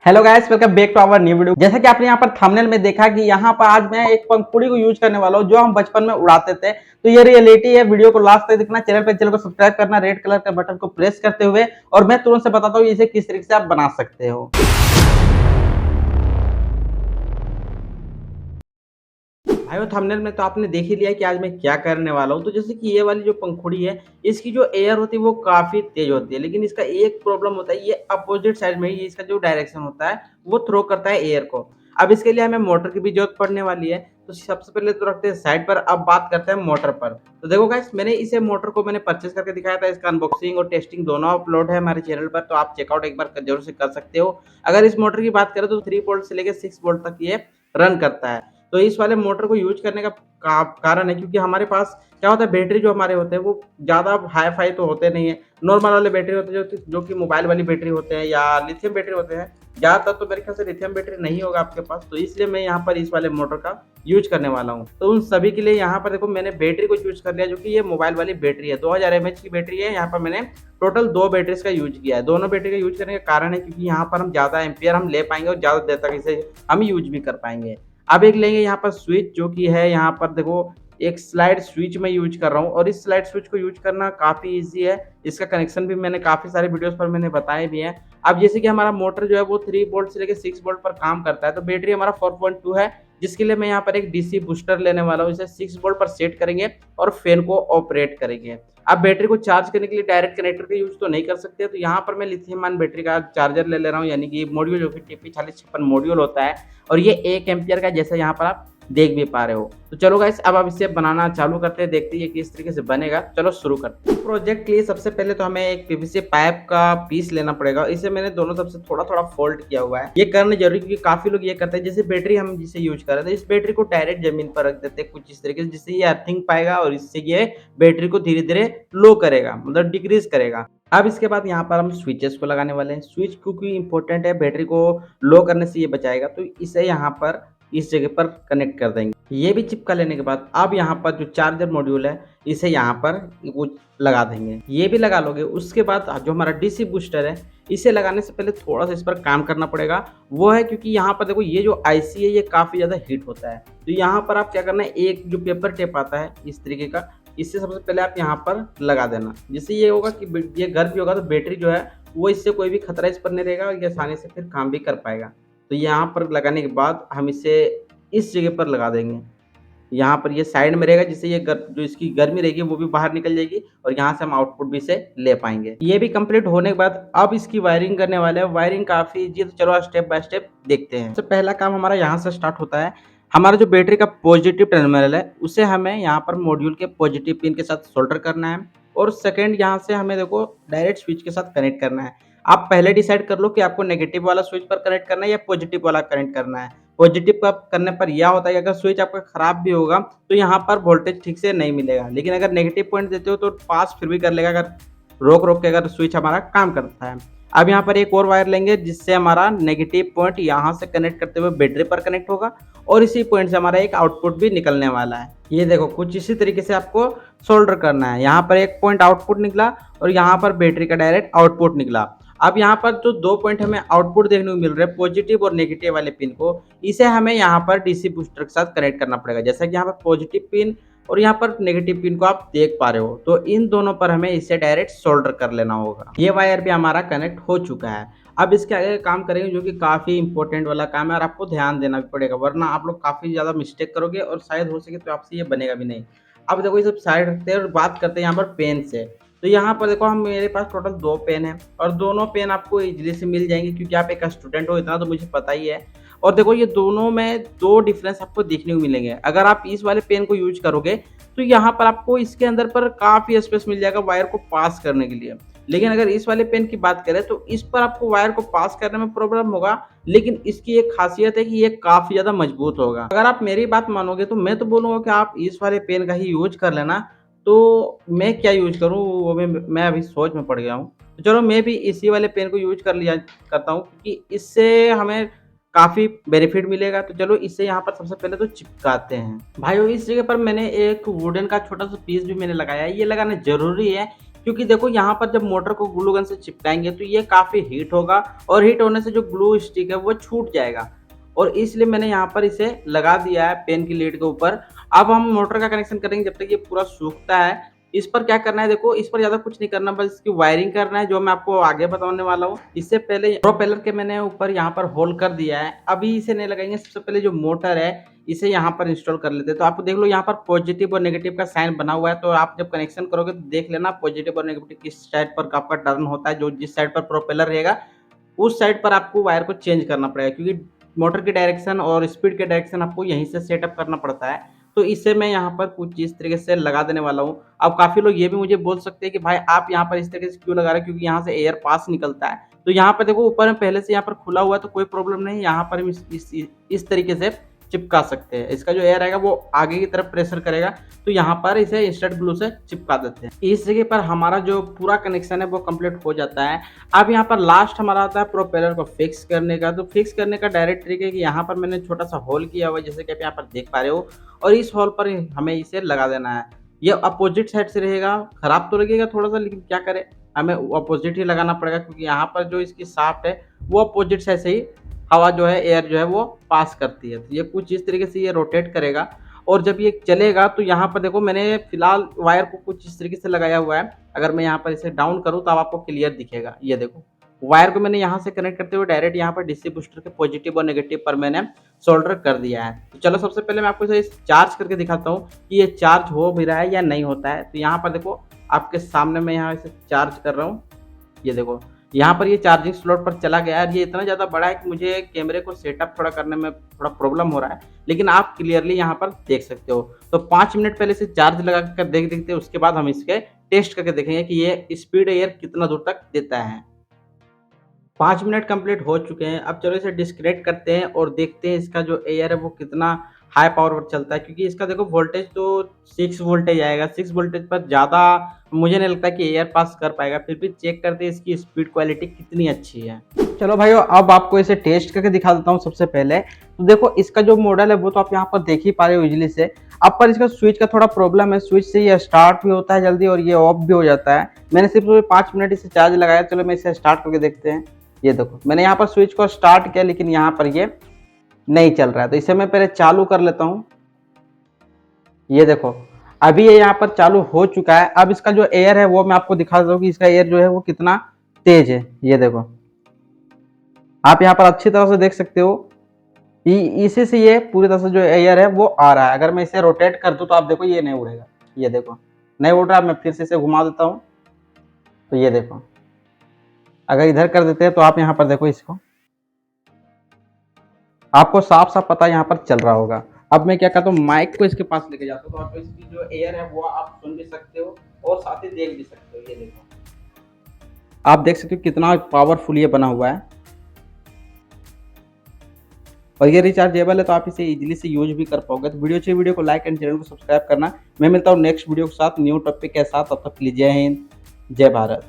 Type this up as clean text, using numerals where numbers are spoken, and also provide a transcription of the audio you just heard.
Hello guys, welcome back to our new video. जैसा कि आपने यहाँ पर थंबनेल में देखा कि यहाँ पर आज मैं एक पंखुड़ी को यूज करने वाला हूँ जो हम बचपन में उड़ाते थे। तो ये रियलिटी है। वीडियो को लास्ट तक देखना, चैनल को सब्सक्राइब करना, रेड कलर का बटन को प्रेस करते हुए, और मैं तुरंत से बताता हूँ इसे किस तरीके से आप बना सकते हो। भाई थंबनेल में तो आपने देख ही लिया कि आज मैं क्या करने वाला हूँ। तो जैसे कि ये वाली जो पंखुड़ी है, इसकी जो एयर होती है वो काफी तेज होती है, लेकिन इसका एक प्रॉब्लम होता है, ये अपोजिट साइड में ही इसका जो डायरेक्शन होता है वो थ्रो करता है एयर को। अब इसके लिए हमें मोटर की भी जरूरत पड़ने वाली है। तो सबसे पहले तो रखते हैं साइड पर। अब बात करते हैं मोटर पर। तो देखो गाइस, मैंने इसे मोटर को मैंने परचेज करके दिखाया था। इसका अनबॉक्सिंग और टेस्टिंग दोनों अपलोड है हमारे चैनल पर, तो आप चेकआउट एक बार जरूर से कर सकते हो। अगर इस मोटर की बात करें तो 3 वोल्ट से लेकर 6 वोल्ट तक ये रन करता है। तो इस वाले मोटर को यूज करने का कारण है क्योंकि हमारे पास क्या होता है, बैटरी जो हमारे होते हैं वो ज़्यादा हाई फाई तो होते नहीं है। नॉर्मल वाले बैटरी होते हैं जो कि मोबाइल वाली बैटरी होते हैं या लिथियम बैटरी होते हैं। ज़्यादातर तो मेरे ख्याल से लिथियम बैटरी नहीं होगा आपके पास, तो इसलिए मैं यहाँ पर इस वाले मोटर का यूज करने वाला हूँ। तो उन सभी के लिए यहाँ पर देखो मैंने बैटरी को यूज कर लिया, जो कि ये मोबाइल वाली बैटरी है। 2000 mAh की बैटरी है। यहाँ पर मैंने टोटल 2 बैटरीज का यूज किया है। दोनों बैटरी का यूज करने का कारण है क्योंकि यहाँ पर हम ज़्यादा एम्पियर हम ले पाएंगे और ज़्यादा देर तक इसे हम यूज भी कर पाएंगे। अब एक लेंगे यहाँ पर स्विच, जो कि है यहाँ पर देखो एक स्लाइड स्विच मैं यूज कर रहा हूँ, और इस स्लाइड स्विच को यूज करना काफ़ी इजी है। इसका कनेक्शन भी मैंने काफ़ी सारे वीडियोस पर मैंने बताए भी हैं। अब जैसे कि हमारा मोटर जो है वो 3 वोल्ट से लेकर 6 वोल्ट पर काम करता है, तो बैटरी हमारा 4.2 है, जिसके लिए मैं यहाँ पर एक डीसी बूस्टर लेने वाला हूँ। इसे 6 वोल्ट पर सेट करेंगे और फैन को ऑपरेट करेंगे। अब बैटरी को चार्ज करने के लिए डायरेक्ट कनेक्टर का यूज तो नहीं कर सकते, तो यहाँ पर मैं लिथियम आयन बैटरी का चार्जर ले रहा हूँ, यानी कि मॉड्यूल जो कि TP4056 मॉड्यूल होता है, और ये 1 एम्पियर का, जैसा यहाँ पर आप देख भी पा रहे हो। तो चलो गाइस, अब इसे बनाना चालू करते हैं, देखते हैं किस तरीके से बनेगा। चलो शुरू करते हैं। प्रोजेक्ट के लिए सबसे पहले तो हमें एक पीवीसी पाइप का पीस लेना पड़ेगा। इसे मैंने दोनों तरफ से थोड़ा थोड़ा फोल्ड किया हुआ है। ये करना जरूरी क्योंकि काफी लोग ये करते हैं, जैसे बैटरी हम जिसे यूज कर रहे थे, इस बैटरी को डायरेक्ट जमीन पर रख देते हैं कुछ इस तरीके से, जिससे ये अर्थिंग पाएगा और इससे ये बैटरी को धीरे धीरे लो करेगा, मतलब डिक्रीज करेगा। अब इसके बाद यहाँ पर हम स्विचेस को लगाने वाले हैं। स्विच क्योंकि इंपॉर्टेंट है, बैटरी को लो करने से ये बचाएगा, तो इसे यहाँ पर इस जगह पर कनेक्ट कर देंगे। ये भी चिपका लेने के बाद अब यहाँ पर जो चार्जर मॉड्यूल है इसे यहाँ पर वो लगा देंगे। ये भी लगा लोगे, उसके बाद जो हमारा डीसी बूस्टर है इसे लगाने से पहले थोड़ा सा इस पर काम करना पड़ेगा। वो है क्योंकि यहाँ पर देखो ये जो आईसी है ये काफ़ी ज़्यादा हीट होता है। तो यहाँ पर आप क्या करना है, एक जो पेपर टेप आता है इस तरीके का, इससे सबसे पहले आप यहाँ पर लगा देना। जिससे ये होगा कि ये गर्म भी होगा तो बैटरी जो है वो इससे कोई भी खतरा इस पर नहीं रहेगा, ये आसानी से फिर काम भी कर पाएगा। तो यहाँ पर लगाने के बाद हम इसे इस जगह पर लगा देंगे। यहाँ पर ये साइड में रहेगा, जिससे ये जो इसकी गर्मी रहेगी वो भी बाहर निकल जाएगी, और यहाँ से हम आउटपुट भी इसे ले पाएंगे। ये भी कंप्लीट होने के बाद अब इसकी वायरिंग करने वाले हैं। वायरिंग काफ़ी ईजी है, तो चलो स्टेप बाय स्टेप देखते हैं। सबसे पहला काम हमारा यहाँ से स्टार्ट होता है। हमारा जो बैटरी का पॉजिटिव टर्मिनल है उसे हमें यहाँ पर मॉड्यूल के पॉजिटिव पिन के साथ सोल्डर करना है, और सेकेंड यहाँ से हमें देखो डायरेक्ट स्विच के साथ कनेक्ट करना है। आप पहले डिसाइड कर लो कि आपको नेगेटिव वाला स्विच पर कनेक्ट करना है या पॉजिटिव वाला कनेक्ट करना है। पॉजिटिव का करने पर यह होता है कि अगर स्विच आपका खराब भी होगा तो यहाँ पर वोल्टेज ठीक से नहीं मिलेगा, लेकिन अगर नेगेटिव पॉइंट देते हो तो पास फिर भी कर लेगा, अगर रोक रोक के अगर स्विच हमारा काम करता है। अब यहाँ पर एक और वायर लेंगे, जिससे हमारा नेगेटिव पॉइंट यहाँ से कनेक्ट करते हुए बैटरी पर कनेक्ट होगा, और इसी पॉइंट से हमारा एक आउटपुट भी निकलने वाला है। ये देखो कुछ इसी तरीके से आपको सोल्डर करना है। यहाँ पर एक पॉइंट आउटपुट निकला और यहाँ पर बैटरी का डायरेक्ट आउटपुट निकला। अब यहाँ पर जो 2 पॉइंट हमें आउटपुट देखने को मिल रहे हैं, पॉजिटिव और नेगेटिव वाले पिन को, इसे हमें यहाँ पर डीसी बूस्टर के साथ कनेक्ट करना पड़ेगा। जैसा कि यहाँ पर पॉजिटिव पिन और यहाँ पर नेगेटिव पिन को आप देख पा रहे हो, तो इन दोनों पर हमें इसे डायरेक्ट सोल्डर कर लेना होगा। ये वायर भी हमारा कनेक्ट हो चुका है। अब इसके आगे काम करेंगे, जो कि काफ़ी इंपॉर्टेंट वाला काम है, और आपको ध्यान देना भी पड़ेगा, वरना आप लोग काफ़ी ज़्यादा मिस्टेक करोगे और शायद हो सके तो आपसे ये बनेगा भी नहीं। अब देखो ये सब साइड रखते हैं और बात करते हैं यहाँ पर पेन से। तो यहाँ पर देखो हम मेरे पास टोटल 2 पेन है, और दोनों पेन आपको इजीली से मिल जाएंगे क्योंकि आप एक स्टूडेंट हो, इतना तो मुझे पता ही है। और देखो ये दोनों में 2 डिफरेंस आपको देखने को मिलेंगे। अगर आप इस वाले पेन को यूज करोगे तो यहाँ पर आपको इसके अंदर पर काफ़ी स्पेस मिल जाएगा वायर को पास करने के लिए। लेकिन अगर इस वाले पेन की बात करें तो इस पर आपको वायर को पास करने में प्रॉब्लम होगा, लेकिन इसकी एक खासियत है कि ये काफ़ी ज़्यादा मजबूत होगा। अगर आप मेरी बात मानोगे तो मैं तो बोलूँगा कि आप इस वाले पेन का ही यूज कर लेना। तो मैं क्या यूज़ करूँ वो भी मैं अभी सोच में पड़ गया हूँ। तो चलो मैं भी इसी वाले पेन को यूज़ कर लिया करता हूँ, क्योंकि इससे हमें काफ़ी बेनिफिट मिलेगा। तो चलो इसे यहाँ पर सबसे पहले तो चिपकाते हैं। भाइयों इस जगह पर मैंने एक वुडन का छोटा सा पीस भी मैंने लगाया है। ये लगाना ज़रूरी है क्योंकि देखो यहाँ पर जब मोटर को ग्लू गन से चिपकाएँगे तो ये काफ़ी हीट होगा और हीट होने से जो ग्लू स्टिक है वो छूट जाएगा। और इसलिए मैंने यहाँ पर इसे लगा दिया है पेन की लीड के ऊपर। अब हम मोटर का कनेक्शन करेंगे जब तक ये पूरा सूखता है। इस पर क्या करना है देखो, इस पर ज़्यादा कुछ नहीं करना, बस इसकी वायरिंग करना है जो मैं आपको आगे बताने वाला हूँ। इससे पहले प्रोपेलर के मैंने ऊपर यहाँ पर होल कर दिया है। अभी इसे नहीं लगाएँगे, सबसे पहले जो मोटर है इसे यहाँ पर इंस्टॉल कर लेते हैं। तो आपको देख लो यहाँ पर पॉजिटिव और नेगेटिव का साइन बना हुआ है, तो आप जब कनेक्शन करोगे तो देख लेना पॉजिटिव और नेगेटिव किस साइड पर आपका टर्न होता है। जो जिस साइड पर प्रोपेलर रहेगा उस साइड पर आपको वायर को चेंज करना पड़ेगा, क्योंकि मोटर की डायरेक्शन और स्पीड के डायरेक्शन आपको यहीं से सेटअप करना पड़ता है। तो इसे मैं यहाँ पर कुछ इस तरीके से लगा देने वाला हूँ। अब काफ़ी लोग ये भी मुझे बोल सकते हैं कि भाई आप यहाँ पर इस तरीके से क्यों लगा रहे हो, क्योंकि यहाँ से एयर पास निकलता है। तो यहाँ पर देखो ऊपर में पहले से यहाँ पर खुला हुआ है तो कोई प्रॉब्लम नहीं, यहाँ पर हम इस तरीके से चिपका सकते हैं। इसका जो एयर आएगा वो आगे की तरफ प्रेशर करेगा, तो यहाँ पर इसे इंस्टेंट ग्लू से चिपका देते हैं। इस जगह पर हमारा जो पूरा कनेक्शन है वो कंप्लीट हो जाता है। अब यहाँ पर लास्ट हमारा आता है प्रोपेलर को फिक्स करने का। तो फिक्स करने का डायरेक्ट ट्रिक है कि यहाँ पर मैंने छोटा सा होल किया हुआ है, जैसे कि आप यहाँ पर देख पा रहे हो, और इस होल पर हमें इसे लगा देना है। ये अपोजिट साइड से रहेगा, खराब तो लगेगा थोड़ा सा, लेकिन क्या करें, हमें अपोजिट ही लगाना पड़ेगा, क्योंकि यहाँ पर जो इसकी शाफ्ट है वो अपोजिट साइड से ही हवा जो है, एयर जो है वो पास करती है। तो ये कुछ इस तरीके से ये रोटेट करेगा, और जब ये चलेगा तो यहाँ पर देखो मैंने फिलहाल वायर को कुछ इस तरीके से लगाया हुआ है। अगर मैं यहाँ पर इसे डाउन करूँ तो अब आपको क्लियर दिखेगा। ये देखो वायर को मैंने यहाँ से कनेक्ट करते हुए डायरेक्ट यहाँ पर डीसी बूस्टर के पॉजिटिव और नेगेटिव पर मैंने सोल्डर कर दिया है। तो चलो सबसे पहले मैं आपको इसे चार्ज करके दिखाता हूँ कि ये चार्ज हो भी रहा है या नहीं होता है। तो यहाँ पर देखो आपके सामने मैं यहाँ इसे चार्ज कर रहा हूँ। ये देखो यहाँ पर ये चार्जिंग स्लॉट पर चला गया है। ये इतना ज़्यादा बड़ा है कि मुझे कैमरे को सेटअप थोड़ा करने में थोड़ा प्रॉब्लम हो रहा है, लेकिन आप क्लियरली यहाँ पर देख सकते हो। तो 5 मिनट पहले से चार्ज लगा कर देखते हैं, उसके बाद हम इसके टेस्ट करके देखेंगे कि ये स्पीड एयर कितना दूर तक देता है। 5 मिनट कंप्लीट हो चुके हैं। अब चलो इसे डिस्कनेक्ट करते हैं और देखते हैं इसका जो एयर है वो कितना हाई पावर पर चलता है, क्योंकि इसका देखो वोल्टेज तो 6 वोल्टेज आएगा। 6 वोल्टेज पर ज़्यादा मुझे नहीं लगता कि एयर पास कर पाएगा। फिर भी चेक करते हैं इसकी स्पीड क्वालिटी कितनी अच्छी है। चलो भाइयों, अब आपको इसे टेस्ट करके दिखा देता हूँ। सबसे पहले तो देखो इसका जो मॉडल है वो तो आप यहाँ पर देख ही पा रहे हो इजीली से। अब पर इसका स्विच का थोड़ा प्रॉब्लम है, स्विच से ये स्टार्ट भी होता है जल्दी और ये ऑफ भी हो जाता है। मैंने सिर्फ 5 मिनट इसे चार्ज लगाया। चलो मैं इसे स्टार्ट करके देखते हैं। ये देखो मैंने यहाँ पर स्विच को स्टार्ट किया, लेकिन यहाँ पर ये नहीं चल रहा है। तो इसे मैं पहले चालू कर लेता हूँ। ये देखो अभी ये यहाँ पर चालू हो चुका है। अब इसका जो एयर है वो मैं आपको दिखा देता हूँ कि इसका एयर जो है वो कितना तेज है। ये देखो आप यहाँ पर अच्छी तरह से देख सकते हो, इसी से ये पूरी तरह से जो एयर है वो आ रहा है। अगर मैं इसे रोटेट कर दूं तो आप देखो ये नहीं उड़ेगा। ये देखो नहीं उड़ रहा। मैं फिर से इसे घुमा देता हूँ, तो ये देखो अगर इधर कर देते हैं तो आप यहाँ पर देखो इसको, आपको साफ साफ पता यहाँ पर चल रहा होगा। अब मैं क्या करता हूँ, माइक को इसके पास लेके जाता हूँ, तो आपको इसकी जो एयर है वो आप सुन भी सकते हो और साथ ही देख भी सकते हो। ये देखो आप देख सकते हो कितना पावरफुल ये बना हुआ है, और ये रिचार्जेबल है, तो आप इसे इजीली से यूज भी कर पाओगे। तो वीडियो को लाइक एंड चैनल को सब्सक्राइब करना। मैं मिलता हूँ नेक्स्ट वीडियो के साथ न्यू टॉपिक के साथ। तब तक के लिए जय हिंद, जय भारत।